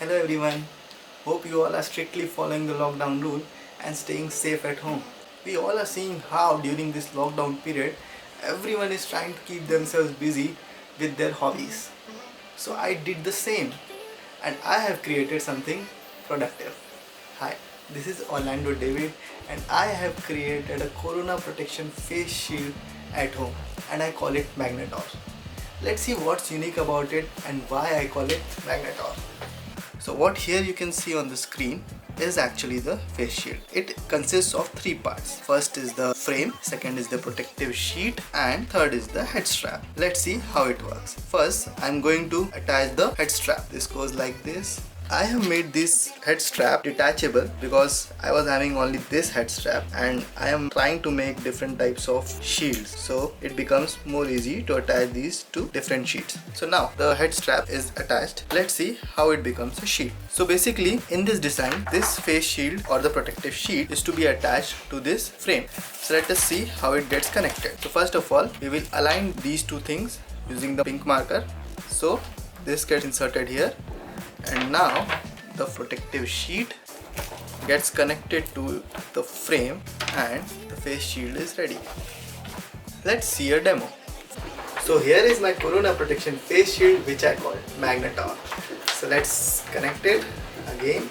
Hello everyone. Hope you all are strictly following the lockdown rule and staying safe at home. We all are seeing how during this lockdown period everyone is trying to keep themselves busy with their hobbies. So I did the same and I have created something productive. Hi, this is Orlando David and I have created a corona protection face shield at home and I call it Magnetor. Let's see what's unique about it and why I call it Magnetor. So what here you can see on the screen is actually the face shield. It consists of three parts. First is the frame, second is the protective sheet, and third is the head strap. Let's see how it works. First, I'm going to attach the head strap. This goes like this. I have made this head strap detachable because I was having only this head strap and I am trying to make different types of shields, so it becomes more easy to attach these to different sheets. So now the head strap is attached. Let's see how it becomes a shield. So basically in this design, this face shield or the protective sheet is to be attached to this frame. So let us see how it gets connected. So first of all, we will align these two things using the pink marker. So this gets inserted here. And now the protective sheet gets connected to the frame and the face shield is ready. Let's see a demo. So here is my corona protection face shield which I call Magnetor. So let's connect it again.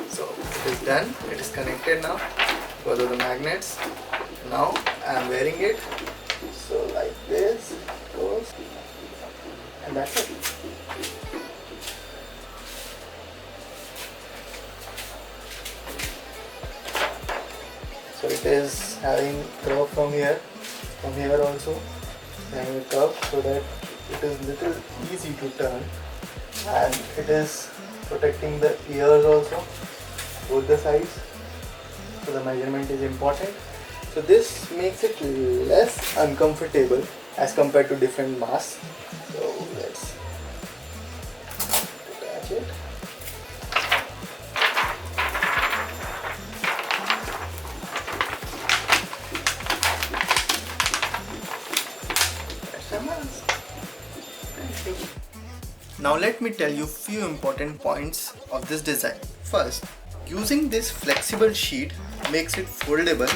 So it is done. It is connected now because of the magnets. Now I am wearing it. So like this it goes. And that's it. So it is having curve from here also, having a curve so that it is little easy to turn, and it is protecting the ears also, both the sides. So the measurement is important. So this makes it less uncomfortable as compared to different masks. So let's attach it. That's a mask. Thank you. Now let me tell you few important points of this design. First, using this flexible sheet makes it foldable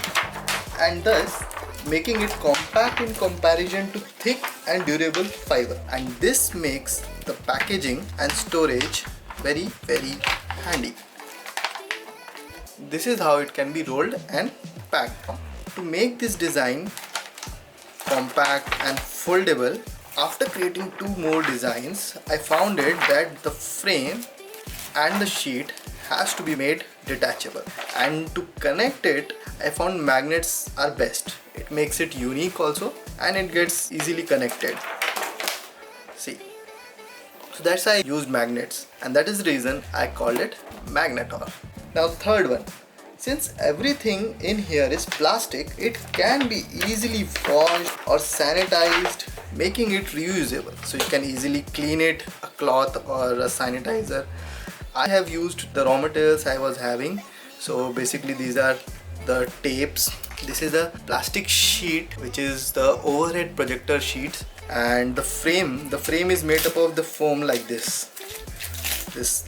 and thus making it compact in comparison to thick and durable fiber, and this makes the packaging and storage very handy. This is how it can be rolled and packed. To make this design compact and foldable, after creating two more designs, I found it that the frame and the sheet has to be made detachable, and to connect it I found magnets are best. It makes it unique also and it gets easily connected. See, so that's why I used magnets and that is the reason I called it Magnetor. Now third one, since everything in here is plastic, it can be easily washed or sanitized, making it reusable. So you can easily clean it, a cloth or a sanitizer. I have used the raw materials I was having. So basically these are the tapes. This is a plastic sheet which is the overhead projector sheet, and the frame is made up of the foam like this,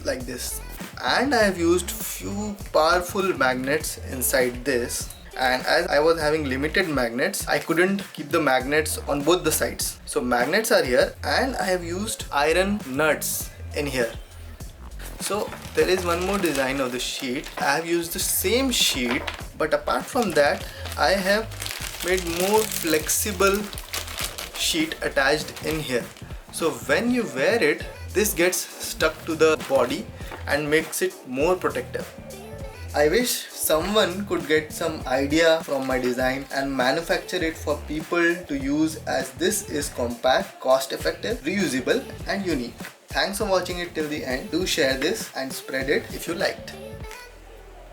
like this. And I have used few powerful magnets inside this, and as I was having limited magnets, I couldn't keep the magnets on both the sides. So magnets are here and I have used iron nuts in here. So there is one more design of the sheet. I have used the same sheet, but apart from that I have made more flexible sheet attached in here. So when you wear it, this gets stuck to the body and makes it more protective. I wish someone could get some idea from my design and manufacture it for people to use, as this is compact, cost effective, reusable and unique. Thanks for watching it till the end. Do share this and spread it if you liked.